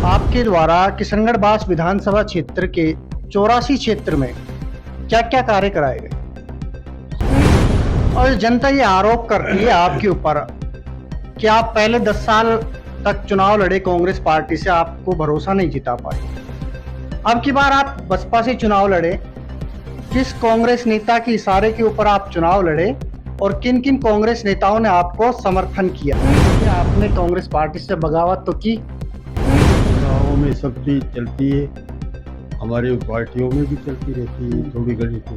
आपके द्वारा किशनगढ़ बास विधानसभा क्षेत्र के 84 क्षेत्र में क्या क्या कार्य कराए गए और जनता ये आरोप कर रही है आपके ऊपर कि आप पहले 10 साल तक चुनाव लड़े कांग्रेस पार्टी से, आपको भरोसा नहीं जिता पाए। अब की बार आप बसपा से चुनाव लड़े, किस कांग्रेस नेता के इशारे के ऊपर आप चुनाव लड़े और किन किन कांग्रेस नेताओं ने आपको समर्थन किया? क्या आपने कांग्रेस पार्टी से बगावत तो की? चुनावों में सब चीज चलती है, हमारे पार्टियों में भी चलती रहती है, थोड़ी घड़ी तो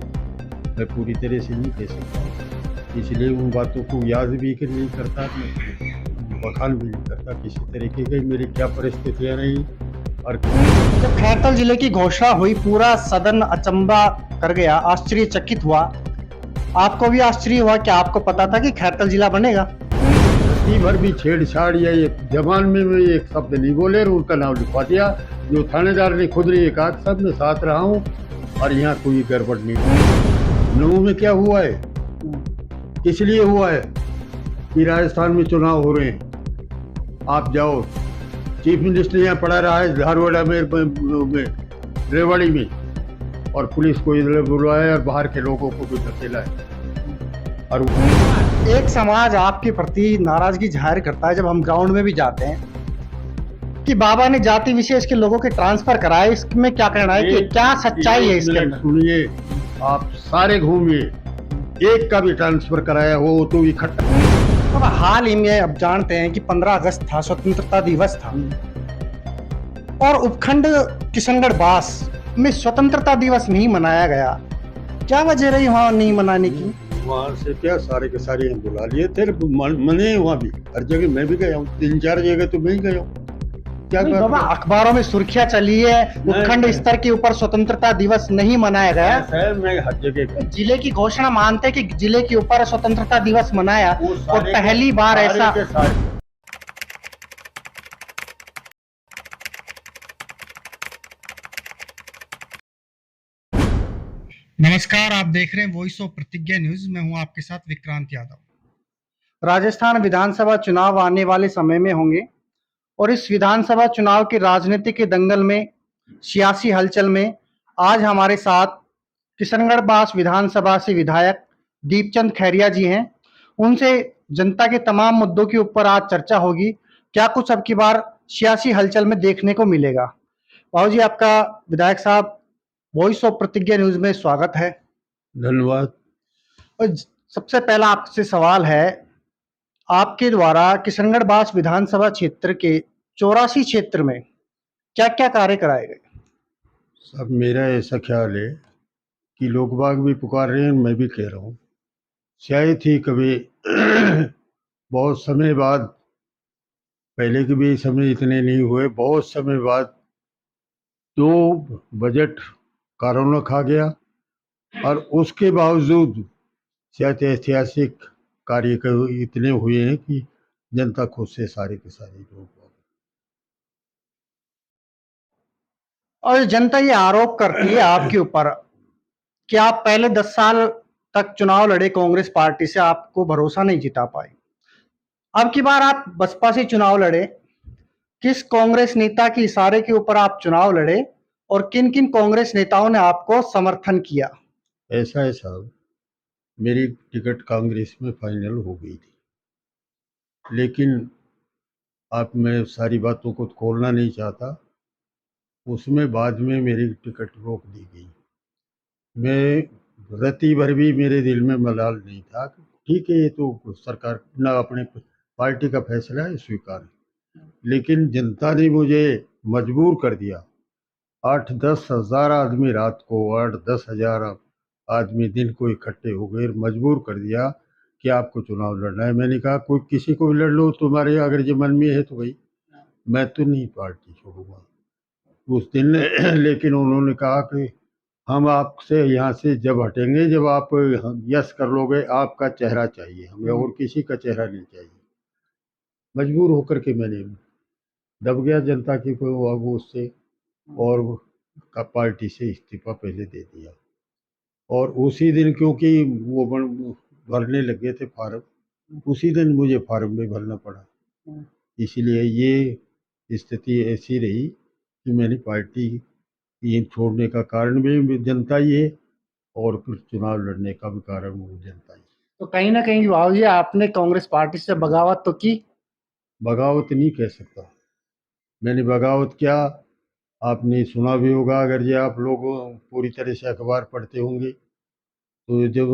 मैं पूरी तरह से नहीं कह सकता, इसलिए उन बातों को याद भी नहीं करता, बखान भी नहीं करता किसी तरीके की मेरी क्या परिस्थितियां रही। और जब खैरतल जिले की घोषणा हुई, पूरा सदन अचंबा कर गया, आश्चर्यचकित हुआ। आपको भी आश्चर्य हुआ कि आपको पता था कि खैरतल जिला बनेगा? भर भी छेड़छाड़ या एक जबान में एक शब्द नहीं बोले और उनका नाम लिखवा दिया, जो थानेदार ने खुद ने एक आध सब में साथ रहा हूँ और यहाँ कोई गड़बड़ नहीं। नऊ में क्या हुआ है, किस लिए हुआ है कि राजस्थान में चुनाव हो रहे हैं। आप जाओ, चीफ मिनिस्टर यहाँ पड़ा रहा है धारवाड़ा में रेवाड़ी में, और पुलिस को इधर बुलवाया और बाहर के लोगों को भी धकेला है। और एक समाज आपके प्रति नाराजगी जाहिर करता है जब हम ग्राउंड में भी जाते हैं कि बाबा ने जाति विशेष के लोगों के ट्रांसफर कराए, इसमें क्या कहना है कि क्या सच्चाई है इसके अंदर? सुनिए, आप सारे घूमिए, एक का भी ट्रांसफर कराया हो तो इकट्ठा। अब हाल ही में अब जानते हैं कि 15 अगस्त था, स्वतंत्रता दिवस था, और उपखंड किशनगढ़ बास में स्वतंत्रता दिवस नहीं मनाया गया। क्या वजह रही वहां नहीं मनाने की? वहाँ से क्या सारे के सारे बुला लिए थे, मने वहाँ भी हर जगह मैं भी गया हूँ, 3-4 जगह तो मैं ही गया हूँ। क्या बाबा, अखबारों में सुर्खियां चली है उपखंड स्तर के ऊपर स्वतंत्रता दिवस नहीं मनाया गया। मैं हर जगह जिले की घोषणा मानते कि जिले के ऊपर स्वतंत्रता दिवस मनाया और पहली बार ऐसा। नमस्कार, आप देख रहे हैं वॉइस ऑफ प्रतिज्ञा न्यूज। मैं हूं आपके साथ विक्रांत यादव। राजस्थान विधानसभा चुनाव आने वाले समय में होंगे और इस विधानसभा चुनाव के राजनीति के दंगल में, सियासी हलचल में आज हमारे साथ किशनगढ़ बास विधानसभा से विधायक दीपचंद खैरिया जी हैं। उनसे जनता के तमाम मुद्दों के ऊपर आज चर्चा होगी। क्या कुछ अब की बार सियासी हलचल में देखने को मिलेगा? बाबू जी, आपका विधायक साहब वॉइस ऑफ प्रतिज्ञा न्यूज में स्वागत है। धन्यवाद। और सबसे पहला आपसे सवाल है, आपके द्वारा किशनगढ़ बास विधानसभा क्षेत्र के 84 क्षेत्र में क्या क्या कार्य कराए गए? सब मेरा ऐसा ख्याल है कि लोग बाग भी पुकार रहे हैं, मैं भी कह रहा हूँ, शायद ही कभी बहुत समय बाद, पहले के भी समय इतने नहीं हुए, बहुत समय बाद तो बजट कोरोना खा गया और उसके बावजूद शायद ऐतिहासिक कार्य इतने हुए हैं कि जनता खुश से सारे के सारे लोग। और जनता ये आरोप करती है आपके ऊपर कि आप पहले 10 साल तक चुनाव लड़े कांग्रेस पार्टी से, आपको भरोसा नहीं जिता पाए। अब की बार आप बसपा से चुनाव लड़े, किस कांग्रेस नेता के इशारे के ऊपर आप चुनाव लड़े और किन किन कांग्रेस नेताओं ने आपको समर्थन किया? ऐसा है साहब, मेरी टिकट कांग्रेस में फाइनल हो गई थी, लेकिन आप मैं सारी बातों को खोलना नहीं चाहता, उसमें बाद में मेरी टिकट रोक दी गई। मैं रत्ती भर भी मेरे दिल में मलाल नहीं था, ठीक है ये तो सरकार ना अपने पार्टी का फैसला है, स्वीकार है, लेकिन जनता ने मुझे मजबूर कर दिया। 8-10 हज़ार आदमी रात को, 8-10 हज़ार आदमी दिन को इकट्ठे हो गए, मजबूर कर दिया कि आपको चुनाव लड़ना है। मैंने कहा कोई किसी को भी लड़ लो, तुम्हारे अगर जो मन में है तो भाई, मैं तो नहीं पार्टी छोड़ूंगा उस दिन। लेकिन उन्होंने कहा कि हम आपसे यहाँ से जब हटेंगे जब आप यस कर लोगे, आपका चेहरा चाहिए हमें, और किसी का चेहरा नहीं चाहिए। मजबूर होकर के मैंने दब गया जनता की वो उससे, और पार्टी से इस्तीफा पहले दे दिया। और उसी दिन क्योंकि वो भरने लगे थे फार्म, उसी दिन मुझे फार्म भी भरना पड़ा। इसीलिए ये स्थिति ऐसी रही कि मैंने पार्टी ये छोड़ने का कारण भी जनता ही है और फिर चुनाव लड़ने का भी कारण वो जनता ही। तो कहीं ना कहीं बाबूजी आपने कांग्रेस पार्टी से बगावत तो की। बगावत नहीं कह सकता मैंने बगावत क्या। आपने सुना भी होगा अगर ये आप लोग पूरी तरह से अखबार पढ़ते होंगे तो जब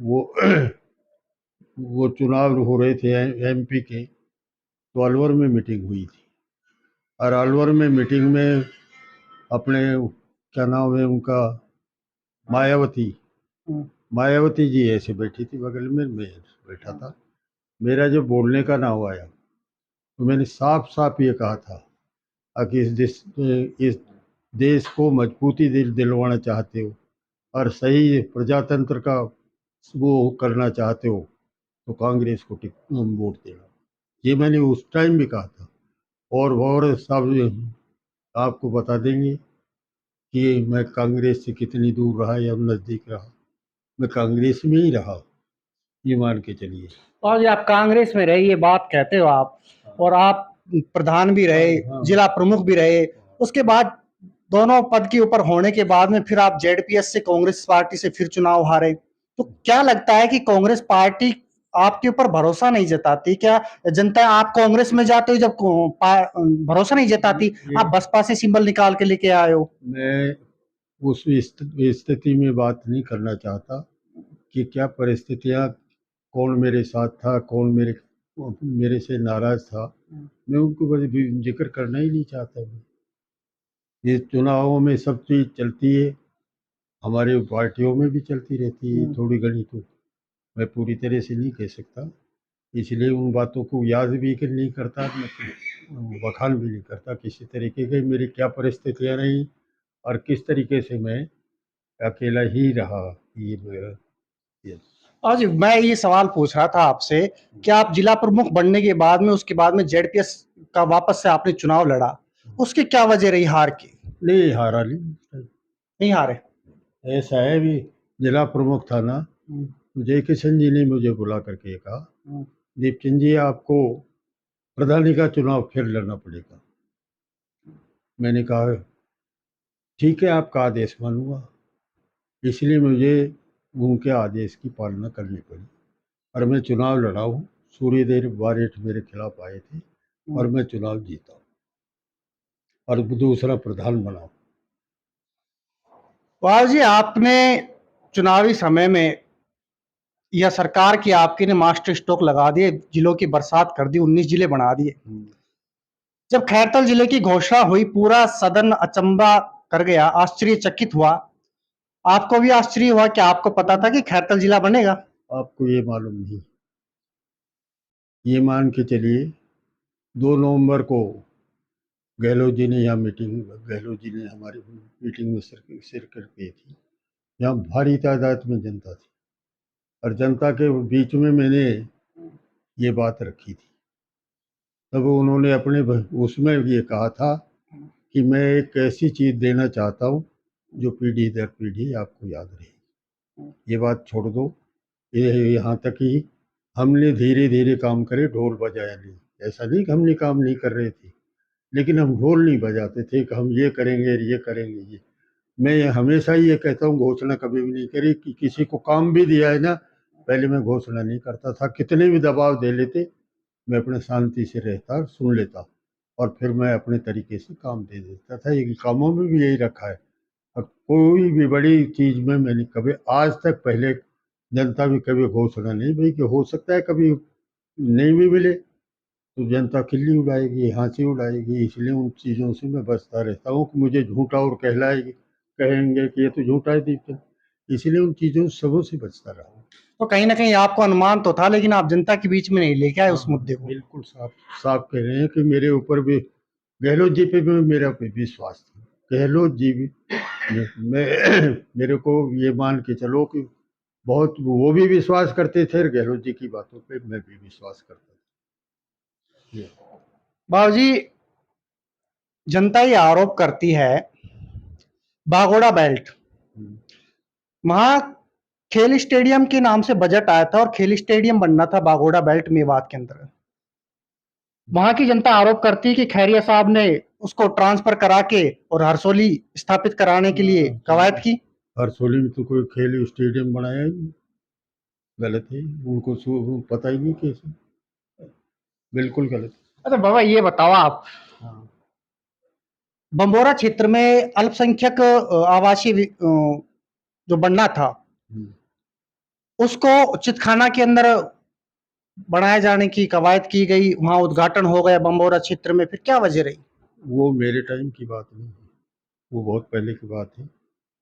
वो वो चुनाव हो रहे थे एमपी के तो अलवर में मीटिंग हुई थी और अलवर में मीटिंग में अपने क्या नाम है उनका मायावती मायावती जी ऐसे बैठी थी बगल में मैं बैठा था। मेरा जब बोलने का नाम आया तो मैंने साफ साफ ये कहा था कि इस देश को मजबूती दिलवाना चाहते हो और सही प्रजातंत्र का वो करना चाहते हो तो कांग्रेस को वोट देना। ये मैंने उस टाइम भी कहा था और सब आपको बता देंगे कि मैं कांग्रेस से कितनी दूर रहा या नज़दीक रहा। मैं कांग्रेस में ही रहा ये मान के चलिए। और ये आप कांग्रेस में रहे ये बात कहते हो आप, और आप प्रधान भी रहे, हाँ। जिला प्रमुख भी रहे, उसके बाद दोनों पद के ऊपर होने के बाद में फिर आप जेडपीएस से कांग्रेस पार्टी से फिर चुनाव हारे। तो क्या लगता है कि कांग्रेस पार्टी आपके ऊपर भरोसा नहीं जताती क्या? जनता आप कांग्रेस में जाते हो जब भरोसा नहीं जताती, आप बसपा से सिंबल निकाल के लेके आए हो। मैं उस स्थिति में बात नहीं करना चाहता कि क्या परिस्थितियां कौन मेरे साथ था कौन मेरे से नाराज था। मैं उनको बस जिक्र करना ही नहीं चाहता हूँ। ये चुनावों में सब चीज़ चलती है हमारे पार्टियों में भी चलती रहती है थोड़ी घनी तो मैं पूरी तरह से नहीं कह सकता इसलिए उन बातों को याद भी नहीं करता मैं बखान भी नहीं करता किसी तरीके के मेरी क्या परिस्थितियां रही और किस तरीके से मैं अकेला ही रहा ये मेरा ये। आज मैं ये सवाल पूछ रहा था आपसे कि आप जिला प्रमुख बनने के बाद में उसके बाद में जेडपीएस का वापस से आपने चुनाव लड़ा, उसकी क्या वजह रही हार की? नहीं हारा नहीं नहीं हारे। ऐसा है भी जिला प्रमुख था ना जय किशन जी ने मुझे बुला करके कहा दीपचंद जी आपको प्रधानी का चुनाव फिर लड़ना पड़ेगा। मैंने कहा ठीक है आपका आदेश मानूंगा। इसलिए मुझे उनके आदेश की पालना करनी पड़ी और मैं चुनाव लड़ा हूँ। सूर्यदेव बारेठ मेरे खिलाफ आए थे और मैं चुनाव जीता और दूसरा प्रधान बना। वाह जी, आपने चुनावी समय में या सरकार की आपकी ने मास्टर स्ट्रोक लगा दिए, जिलों की बरसात कर दी, 19 जिले बना दिए। जब खैरतल जिले की घोषणा हुई पूरा सदन अचंभा कर गया, आश्चर्यचकित हुआ। आपको भी आश्चर्य हुआ कि आपको पता था कि खैरतल जिला बनेगा? आपको ये मालूम नहीं। ये मान के चलिए 2 नवंबर को गहलोत जी ने यहाँ गहलोत जी ने हमारी मीटिंग में शिरकत की थी। यहाँ भारी तादाद में जनता थी और जनता के बीच में मैंने ये बात रखी थी। तब उन्होंने अपने उसमें ये कहा था कि मैं एक ऐसी चीज़ देना चाहता हूँ जो पीढ़ी दर पीढ़ी आपको याद रहेगी। ये बात छोड़ दो ये यहाँ तक ही हमने धीरे धीरे काम करे ढोल बजाया नहीं। ऐसा नहीं कि हमने काम नहीं कर रहे थे लेकिन हम ढोल नहीं बजाते थे कि हम ये करेंगे ये। मैं हमेशा ये कहता हूँ घोषणा कभी भी नहीं करी कि किसी को काम भी दिया है ना पहले मैं घोषणा नहीं करता था। कितने भी दबाव दे लेते मैं अपने शांति से रहता सुन लेता और फिर मैं अपने तरीके से काम दे देता था। ये कामों में भी यही रखा है और कोई भी बड़ी चीज़ में मैंने कभी आज तक पहले जनता भी कभी घोषणा नहीं भाई कि हो सकता है कभी नहीं भी मिले तो जनता खिल्ली उड़ाएगी हंसी उड़ाएगी। इसलिए उन चीज़ों से मैं बचता रहता हूँ कि मुझे झूठा और कहलाएगी कहेंगे कि ये तो झूठा है दीपचंद। इसलिए उन चीज़ों सबों से बचता रहा। तो कहीं ना कहीं आपको अनुमान तो था, लेकिन आप जनता के बीच में नहीं लेके आए उस मुद्दे को। बिल्कुल साफ साफ कह रहे हैं कि मेरे ऊपर भी गहलोत जी पे भी मेरा पे विश्वास था। गहलोत जी भी मैं मेरे को ये मान के चलो कि बहुत वो भी विश्वास करते थे और गहलोत जी की बातों पे मैं भी विश्वास करता था। बाबूजी, जनता ये आरोप करती है बागोड़ा बेल्ट, वहां खेल स्टेडियम के नाम से बजट आया था और खेल स्टेडियम बनना था बागोड़ा बेल्ट मेवात के अंदर। वहां की जनता आरोप करती है कि खैरिया साहब ने उसको ट्रांसफर करा के और हरसोली स्थापित कराने के लिए कवायद की। हरसोली में तो कोई खेल स्टेडियम बनाया ही नहीं, गलत है, उनको पता ही नहीं कैसे, बिल्कुल गलत। अच्छा बाबा ये बताओ आप, हाँ। बंबोरा क्षेत्र में अल्पसंख्यक आवासीय जो बनना था हम्म। उसको चितखाना के अंदर बनाए जाने की कवायद की गई, वहां उद्घाटन हो गया बंबोरा क्षेत्र में, फिर क्या वजह रही? वो मेरे टाइम की बात नहीं है, वो बहुत पहले की बात है।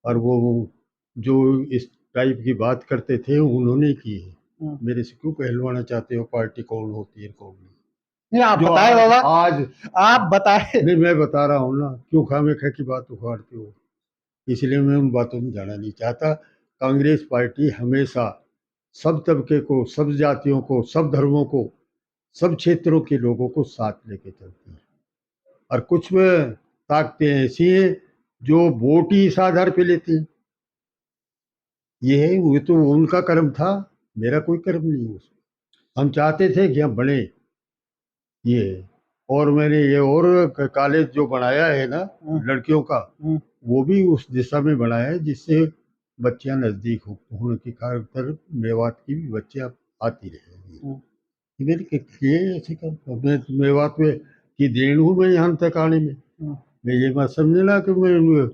और वो जो इस टाइप की बात करते थे उन्होंने की है। मेरे से क्यों पहलवाना चाहते हो पार्टी कौन होती है कौन नहीं? नहीं आप जो बताए आज बाबा, आज आप बताए। नहीं, मैं बता रहा हूँ ना, क्यों खामे खा की बात उखाड़ते हो? इसलिए मैं उन बातों में जाना नहीं चाहता। कांग्रेस पार्टी हमेशा सब तबके को, सब जातियों को, सब धर्मों को, सब क्षेत्रों के लोगों को साथ लेके चलती है। और कुछ में ताकतें ऐसी हैं जो वोट ही इस आधार पे लेती हैं। ये है, वो तो उनका कर्म था, मेरा कोई कर्म नहीं है उसमें। हम चाहते थे कि हम बने ये। और मैंने ये और कॉलेज जो बनाया है ना लड़कियों का, वो भी उस दिशा में बनाया है जिससे बच्चियां नजदीक होने की खातिर मेवात की भी बच्चियां आती रहेंगी। मैंने किए ऐसे काम, मैं मेवात में की देन हूँ मैं यहाँ तक आने में। मैं ये मत समझना कि मैं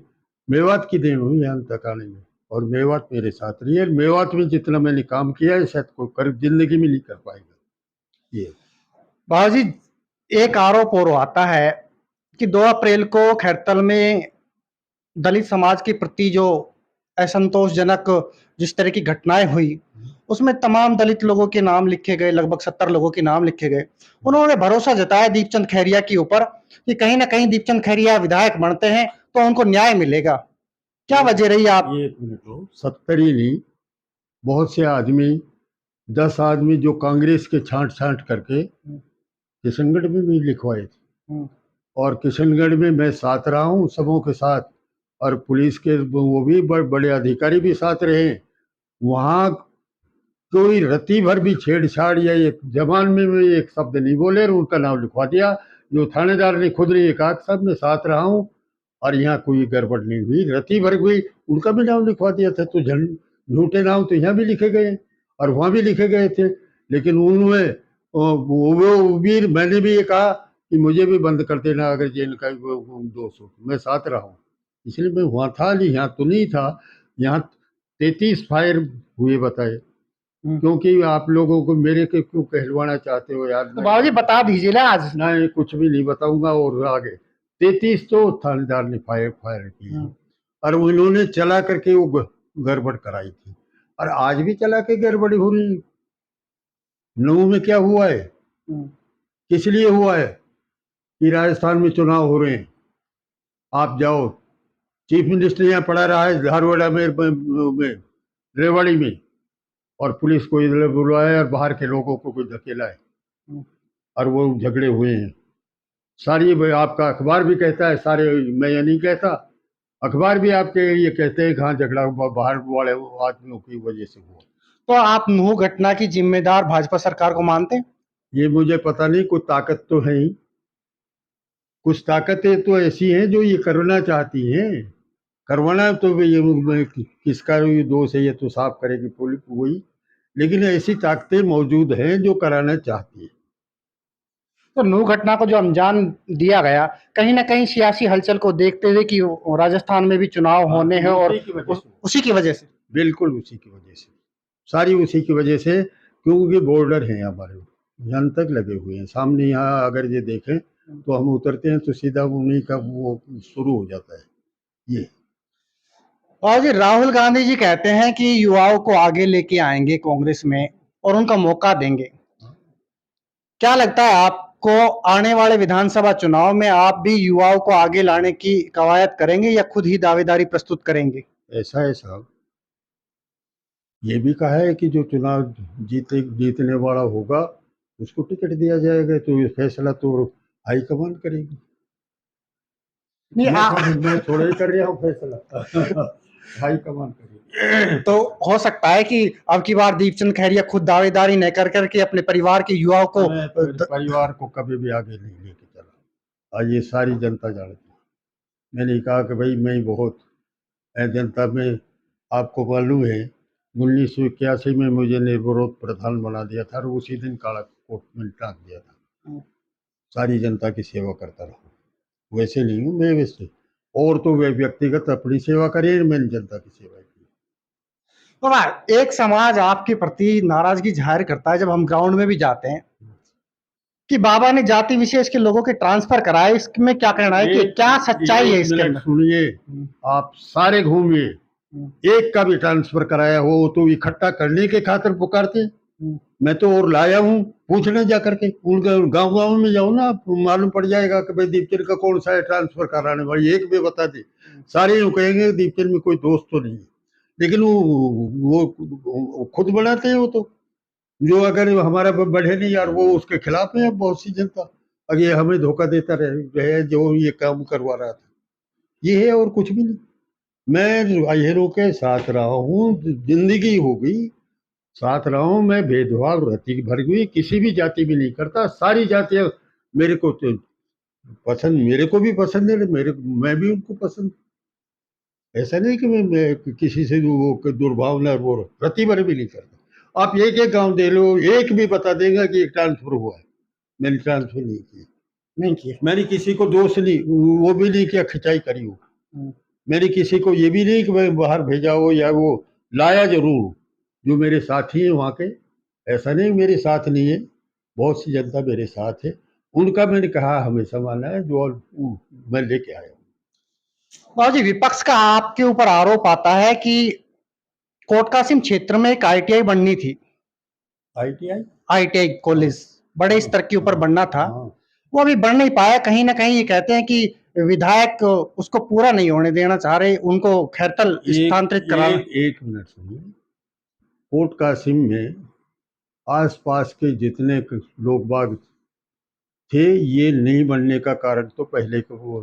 मेवात की देन हूँ यहाँ तक आने में। और मेवात मेरे साथ रही है। मेवात में जितना मैंने काम किया है शायद कोई कर जिंदगी में नहीं कर पाएगा ये। बाबूजी एक आरोप और आता है कि 2 अप्रैल को खैरतल में दलित समाज के प्रति जो असंतोषजनक जिस तरह की घटनाएं हुई, उसमें तमाम दलित लोगों के नाम लिखे गए, लगभग 70 लोगों के नाम लिखे गए। उन्होंने भरोसा जताया दीपचंद खैरिया के ऊपर कि कहीं ना कहीं दीपचंद खैरिया विधायक बनते हैं तो उनको न्याय मिलेगा। क्या वजह रही? आप एक मिनट हो, 70 ही नहीं, बहुत से आदमी, 10 आदमी जो कांग्रेस के छांट छांट करके किशनगढ़ में भी लिखवाए थे। और किशनगढ़ में मैं साथ रहा हूँ सबों के साथ, और पुलिस के वो भी बड़े अधिकारी भी साथ रहे। वहाँ कोई रत्ती भर भी छेड़छाड़ या एक जबान में भी एक शब्द नहीं बोले और उनका नाम लिखवा दिया। जो थानेदार ने खुद ने कहा साहब मैं साथ रहा हूँ और यहाँ कोई गड़बड़ नहीं हुई, रत्ती भर हुई, उनका भी नाम लिखवा दिया था। तो झूठे नाम तो यहाँ भी लिखे गए और वहाँ भी लिखे गए थे। लेकिन उनमें वो भी, मैंने भी ये कहा कि मुझे भी बंद कर देना अगर जेल का दोष हो, मैं साथ रहा हूँ। इसलिए मैं वहाँ था नहीं, यहाँ तो नहीं था। यहाँ 33 फायर हुए बताए। क्योंकि आप लोगों को मेरे के क्यों कहलवाना चाहते हो यार? तो बाबूजी बता दीजिए ना आज। नहीं, कुछ भी नहीं बताऊंगा। और आगे 33 तो थानेदार ने फायर की और उन्होंने चला करके वो गड़बड़ कराई थी। और आज भी चला के गड़बड़ी हो रही। नऊ में क्या हुआ है, किस लिए हुआ है कि राजस्थान में चुनाव हो रहे हैं? आप जाओ, चीफ मिनिस्टर यहाँ पड़ा रहा है धारवाड़ा में, रेवाड़ी में, और पुलिस को इधर बुलाया और बाहर के लोगों को कोई धकेला है और वो झगड़े हुए हैं। सारी आपका अखबार भी कहता है, सारे, मैं ये नहीं कहता, अखबार भी आपके ये कहते हैं कि हाँ झगड़ा बाहर वाले आदमियों की वजह से हुआ। तो आप नूह घटना की जिम्मेदार भाजपा सरकार को मानते हैं? ये मुझे पता नहीं, कोई ताकत तो है ही, कुछ ताकतें तो ऐसी हैं जो ये करना चाहती हैं। करवाना तो ये किसका ये दोष है, ये तो साफ करेगी पुलिस वही। लेकिन ऐसी ताकतें मौजूद हैं जो कराना चाहती है। तो नूह घटना को जो अंजाम दिया गया, कहीं ना कहीं सियासी हलचल को देखते हुए कि राजस्थान में भी चुनाव होने हैं और उसी की वजह से, बिल्कुल उसी की वजह से, सारी उसी की वजह से। क्योंकि बॉर्डर हैं हमारे यहाँ तक लगे हुए हैं सामने। यहाँ अगर ये देखें तो हम उतरते हैं तो सीधा उन्हीं का वो शुरू हो जाता है ये। और जी राहुल गांधी जी कहते हैं कि युवाओं को आगे लेके आएंगे कांग्रेस में और उनका मौका देंगे। क्या लगता है आपको आने वाले विधानसभा चुनाव में आप भी युवाओं को आगे लाने की कवायद करेंगे या खुद ही दावेदारी प्रस्तुत करेंगे? ऐसा है साहब, ये भी कहा है कि जो चुनाव जीतने वाला होगा उसको टिकट दिया जाएगा। तो ये फैसला तो हाईकमान करेगी। नहीं मैं थोड़ा ही कर रहा हूँ फैसला। हाईकमान करेगी। तो हो सकता है कि अब की बार दीपचंद खैरिया खुद दावेदारी न कर करके अपने परिवार के युवाओं को मैं परिवार को कभी भी आगे नहीं लेके चला, और ये सारी जनता जानती है। मैंने कहा कि भाई मैं बहुत जनता में, आपको मालूम है 1981 में मुझे निर्विरोध प्रधान बना दिया था और उसी दिन काला कोट में टांग दिया था। सारी जनता की सेवा करता रहा, वैसे नहीं हूँ मैं वैसे, और तो वे व्यक्तिगत अपनी सेवा करे, मैंने जनता की सेवा की। तो एक समाज आपके प्रति नाराजगी जाहिर करता है जब हम ग्राउंड में भी जाते हैं कि बाबा ने जाति विशेष के लोगों के ट्रांसफर कराए, इसमें क्या कहना है कि क्या सच्चाई है इसके अंदर? सुनिए, आप सारे घूमिए, एक का भी ट्रांसफर कराया हो तो इकट्ठा करने के खातिर पुकारते। मैं तो और लाया हूँ, पूछने जा करके उन गांव गांव में जाओ ना, मालूम पड़ जाएगा कि भाई दीपचंद का कौन सा है ट्रांसफर कराने वाली, एक भी बता दे। सारे यूँ कहेंगे दीपचंद में कोई दोस्त तो नहीं है, लेकिन वो खुद बनाते हैं। वो तो जो अगर हमारा बढ़े नहीं यार, वो उसके खिलाफ है बहुत सी जनता, अगर ये हमें धोखा देता रहे जो ये काम करवा रहा था, ये है और कुछ भी नहीं। मैं अहिरों के साथ रहा हूँ, जिंदगी हो गई साथ रहा हूँ मैं, भेदभाव रहती भर हुई किसी भी जाति में नहीं करता, सारी जातियां मेरे को तो पसंद, मेरे को भी पसंद है, मैं भी उनको पसंद। ऐसा नहीं कि मैं किसी से वो दुर्भावना वो रति भर भी नहीं करता। आप एक एक गांव दे लो, एक भी बता देगा कि एक ट्रांसफर हुआ है, मैंने ट्रांसफर नहीं किया। मैंने किसी को दोष नहीं, वो भी नहीं किया खिंचाई करी हो। मैंने किसी को ये भी नहीं कि मैं बाहर भेजा हो या वो लाया जरूर, जो मेरे साथी हैं वहाँ के, ऐसा नहीं मेरे साथ नहीं है, बहुत सी जनता मेरे साथ है, उनका मैंने कहा हमेशा माना है जो मैं लेके आया हूँ। बाबू जी, विपक्ष का आपके ऊपर आरोप आता है कि कोटकासिम क्षेत्र में एक आईटीआई बननी थी, ITI आईटीआई कॉलेज बड़े स्तर के ऊपर बनना था, हाँ। वो अभी बन नहीं पाया। कहीं ना कहीं ये कहते हैं कि विधायक उसको पूरा नहीं होने देना चाह रहे, उनको खैरतल स्थानांतरित करा। एक मिनट सुनिए, कोट कासिम में आसपास के जितने लोग बाग थे, ये नहीं बनने का कारण तो पहले का वो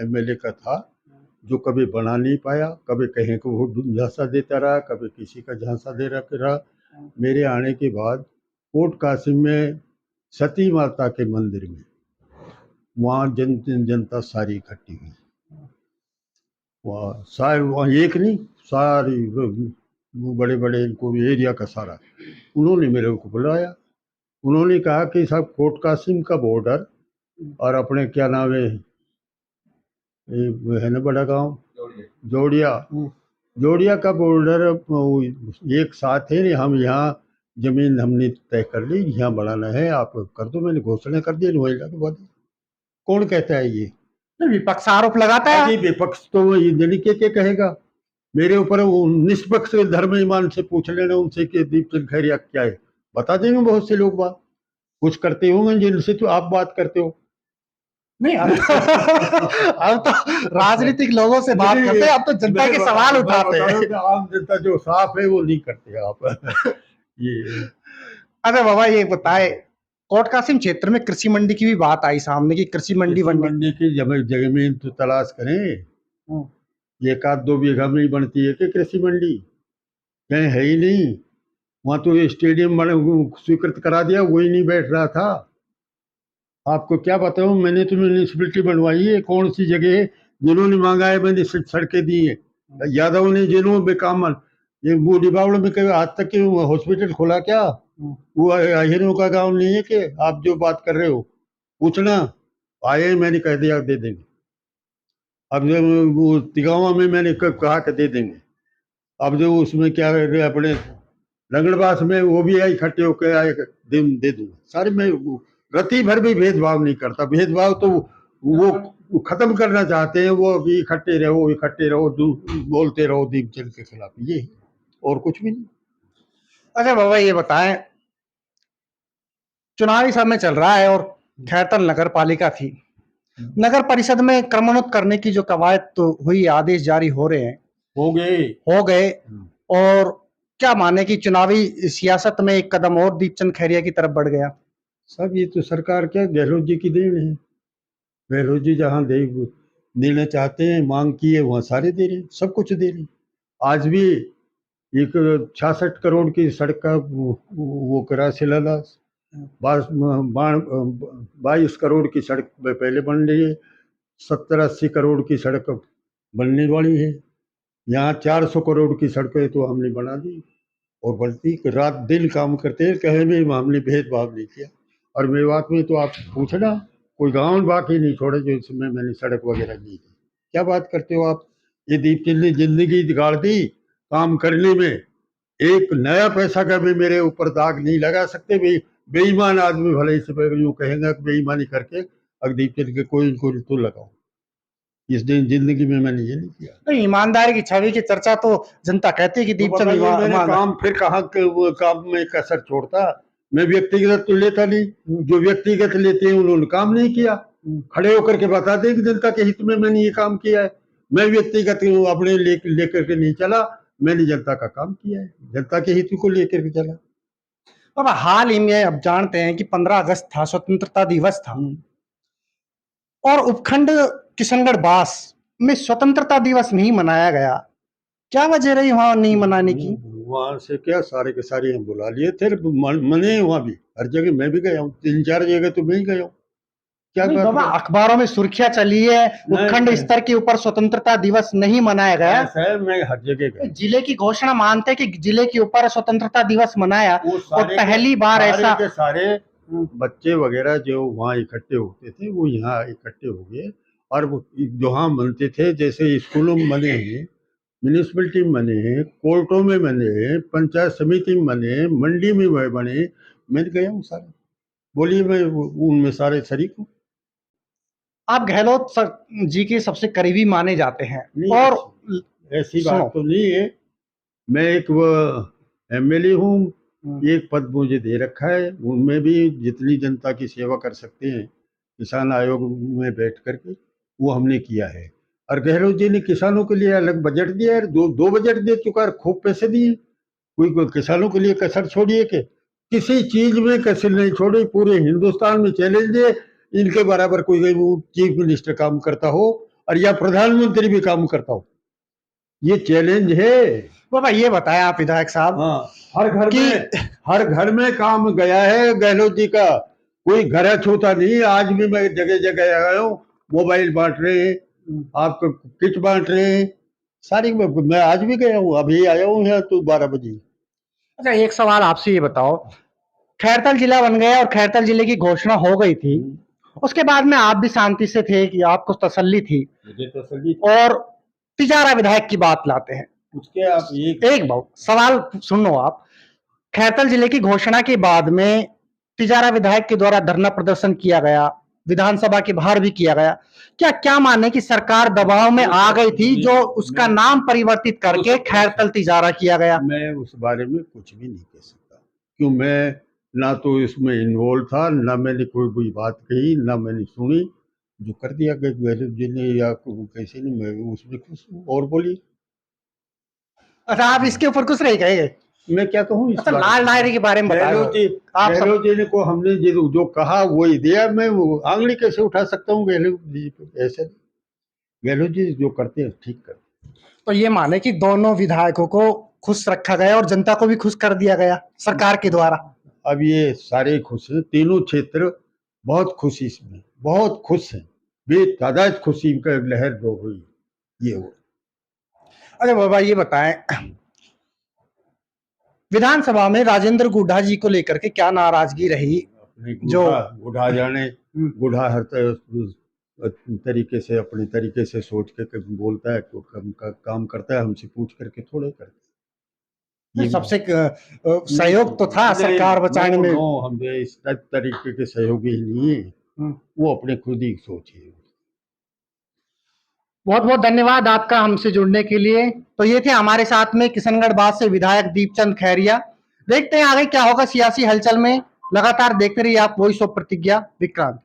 MLA का था, जो कभी बना नहीं पाया, कभी कहीं को वो झांसा देता रहा, कभी किसी का झांसा दे रहा। मेरे आने के बाद कोट कासिम में सती माता के मंदिर में वहाँ जनता सारी इकट्ठी हुई, वहाँ सारे, वहाँ एक नहीं सारी बड़े बड़े इनको एरिया का सारा, उन्होंने मेरे को बुलाया। उन्होंने कहा कि साहब कोट कासिम का बॉर्डर और अपने क्या नाम है ना बड़ा गांव जोड़िया, जोड़िया का बॉर्डर एक साथ है, हम यहाँ जमीन हमने तय कर ली, यहाँ बढ़ाना है, आप कर दो। मैंने घोषणा कर दी नोएडा के बाद। कौन कहता है ये? विपक्ष आरोप लगाता है। विपक्ष तो ये के कहेगा मेरे ऊपर, निष्पक्ष धर्म ईमान से पूछ लेना उनसे कि दीपचंद खैरिया क्या है, बता देंगे बहुत से लोग बात कुछ करते होंगे जिनसे तो आप बात करते हो। नहीं अब तो राजनीतिक लोगों से बात करते हैं, अब तो जनता के सवाल उठाते हैं। आम जनता जो साफ है वो नहीं करते आप ये। अरे बाबा ये बताए, कोटकासिम क्षेत्र में कृषि मंडी की भी बात आई सामने की कृषि मंडी की जमीन तो तलाश करें, एक आध 2 बीघा में ही बनती है कि कृषि मंडी, कहीं है ही नहीं। वहां तो स्टेडियम स्वीकृत करा दिया, वही नहीं बैठ रहा था। आपको क्या बताऊं, मैंने तो म्यूनिसिपलिटी बनवाई है, कौन सी जगह है जिन्होंने मांगा है मैंने सड़कें दी है। यादव ने जिन्होंने बेकामन ये बूढ़ी बावड़ में कभी आज तक हॉस्पिटल खोला क्या? वो अहिरों का गांव नहीं है कि आप जो बात कर रहे हो, पूछना आए, मैंने कह दिया दे देंगे। अब जब वो तिगावा में मैंने कहा कि दे देंगे, अब जो उसमें क्या अपने लंगड़बास में वो भी आई इकट्ठे होकर आए, दे दूंगा सारे। मैं रति भर भी भेदभाव नहीं करता, भेदभाव तो वो खत्म करना चाहते हैं, वो अभी इकट्ठे रहो बोलते रहो दीपचंद के खिलाफ, ये और कुछ भी नहीं। अच्छा बाबा ये बताएं, चुनावी समय चल रहा है और खैरतल नगर पालिका थी, नगर परिषद में क्रमान्वित करने की जो कवायद तो हुई, आदेश जारी हो रहे हैं, हो गए और क्या माने कि चुनावी सियासत में एक कदम और दीपचंद खैरिया की तरफ बढ़ गया? सब ये तो सरकार क्या गहलोत जी की देन है। गहलोत जी जहाँ देना चाहते हैं, मांग की है वहाँ सारे दे रहे हैं, सब कुछ दे रहे हैं। आज भी एक 66 करोड़ की सड़क का वो करा शिलान्यास। 22 करोड़ की सड़क पहले बन रही है, 70-80 करोड़ की सड़क बनने वाली है। यहाँ 400 करोड़ की सड़कें तो हमने बना दी और बल्कि रात दिन काम करते हैं, कहीं भी हमने भेदभाव नहीं किया। और मेवात में तो आप पूछना, कोई गांव बाकी नहीं छोड़े जो इसमें मैंने सड़क वगैरह नहीं की। क्या बात करते हो आप? ये दीपचंद ने जिंदगी गाड़ दी काम करने में, एक नया पैसा का भी मेरे ऊपर दाग नहीं लगा सकते। बेईमान आदमी भले से यूँ कहेंगे कि बेईमानी करके अगर दीपचंद के कोई इनको तो लगाओ। इस दिन जिंदगी में मैंने ये नहीं किया। तो ईमानदारी की छवि की चर्चा तो जनता कहती है कि तो दीपचंद बताइए, मैंने ईमानदार। काम फिर कहाँ वो काम में कसर छोड़ता? मैं व्यक्तिगत तो लेता नहीं, जो व्यक्तिगत लेते हैं उन्होंने काम नहीं किया। खड़े होकर के बता दें कि जनता के हित में मैंने ये काम किया है। मैं व्यक्तिगत अपने लेकर के नहीं चला, मैंने जनता का काम किया है, जनता के हित को लेकर के चला। बाबा हाल ही में अब जानते हैं कि 15 अगस्त था, स्वतंत्रता दिवस था, और उपखंड किशनगढ़ बास में स्वतंत्रता दिवस नहीं मनाया गया। क्या वजह रही वहां नहीं मनाने की? वहां से क्या सारे के सारे हम बुला लिए थे, मने वहां भी हर जगह मैं भी गया हूँ, 3-4 जगह तो मैं ही गया हूँ। क्या नहीं बात बाबा, है? अखबारों में सुर्खियां चली है उपखंड स्तर के ऊपर स्वतंत्रता दिवस नहीं मनाया गया। ऐसा है, मैं हर जगह गया। जिले की घोषणा मानते हैं कि जिले के ऊपर स्वतंत्रता दिवस मनाया, और पहली बार ऐसा के सारे बच्चे वगैरह जो वहाँ इकट्ठे होते थे वो यहाँ इकट्ठे हो गए। और वो जहाँ मनते थे, जैसे स्कूलों में मने हैं, म्यूनिसिपलिटी में बने हैं, कोर्टों में बने हैं, पंचायत समिति में बने हैं, मंडी में बने, मैं गया हूँ सारे। बोलिए, मैं उनमें सारे शरीक हूँ। आप गहलोत जी के सबसे करीबी माने जाते हैं। नहीं, और ऐसी सुनो, बात तो नहीं है। मैं एक वो एमएलए हूँ, एक पद मुझे दे रखा है, उनमें भी जितनी जनता की सेवा कर सकते हैं किसान आयोग में बैठ करके वो हमने किया है। और गहलोत जी ने किसानों के लिए अलग बजट दिया है, दो बजट दे चुका है, खूब पैसे दिए। कोई किसानों के लिए कसर छोड़िए कि किसी चीज में कसर नहीं छोड़ी। पूरे हिंदुस्तान में चैलेंज है, इनके बराबर कोई चीफ मिनिस्टर काम करता हो और या प्रधानमंत्री भी काम करता हो, ये चैलेंज है। बाबा ये बताया आप विधायक साहब, हाँ, हर घर में काम गया है गहलोत जी का, कोई घर छूता नहीं। आज भी मैं जगह जगह आया हूँ, मोबाइल बांट रहे हैं, आपको किट बांट रहे हैं सारी। मैं आज भी गया हूँ, अभी आया हूँ यहाँ तो 12 बजे। अच्छा एक सवाल आपसे ये बताओ, खैरतल जिला बन गया और खैरतल जिले की घोषणा हो गई थी, उसके बाद में आप भी शांति से थे कि आपको तसल्ली थी, मुझे तसल्ली और तिजारा विधायक की बात लाते हैं। उसके आप एक बहुत सवाल सुनो आप, खैरतल जिले की घोषणा के बाद में तिजारा विधायक के द्वारा धरना प्रदर्शन किया गया, विधानसभा के बाहर भी किया गया। क्या माने कि सरकार दबाव में आ गई थी जो उसका नाम परिवर्तित करके खैरतल तिजारा किया गया? मैं उस बारे में कुछ भी नहीं कह सकता, क्यों मैं ना तो इसमें इन्वॉल्व था, ना मैंने कोई बात कही, ना मैंने सुनी। जो कर दिया गहलोत जी ने या कैसे नहीं, मैं उसमें खुश हूँ। और बोलिए। अच्छा आप इसके ऊपर कुछ नहीं कहेंगे? मैं क्या कहूँ? अच्छा लाल डायरी के बारे में बता गहलोत जी ने को हमने जो कहा वही दिया। मैं वो आंगली कैसे उठा सकता हूँ गहलोत जी पे? ऐसे गहलोत जी जो करते हैं ठीक करते हैं। तो ये माने कि दोनों विधायकों को खुश रखा गया और जनता को भी खुश कर दिया गया सरकार के द्वारा। अब ये सारे खुश हैं, तीनों क्षेत्र बहुत खुशी, इसमें बहुत खुश हैं, बेतादाद खुशी का लहर हो हुई ये हो। अरे बाबा ये बताएं, विधानसभा में राजेंद्र गुड्डा जी को लेकर के क्या नाराजगी रही? जो गुड्डा जाने, गुड्डा हर तरीके से अपने तरीके से सोच के बोलता है, तो काम करता है, हमसे पूछ करके थोड़े करते। ये सबसे सहयोग तो था सरकार बचाने में। हमें इस तरीके के सहयोगी ही नहीं है, वो अपने खुद ही सोचिए। बहुत बहुत धन्यवाद आपका हमसे जुड़ने के लिए। तो ये थे हमारे साथ में किशनगढ़ बास से विधायक दीपचंद खैरिया। देखते हैं आगे क्या होगा सियासी हलचल में, लगातार देखते रहिए आप वॉइस ऑफ प्रतिज्ञा। विक्रांत।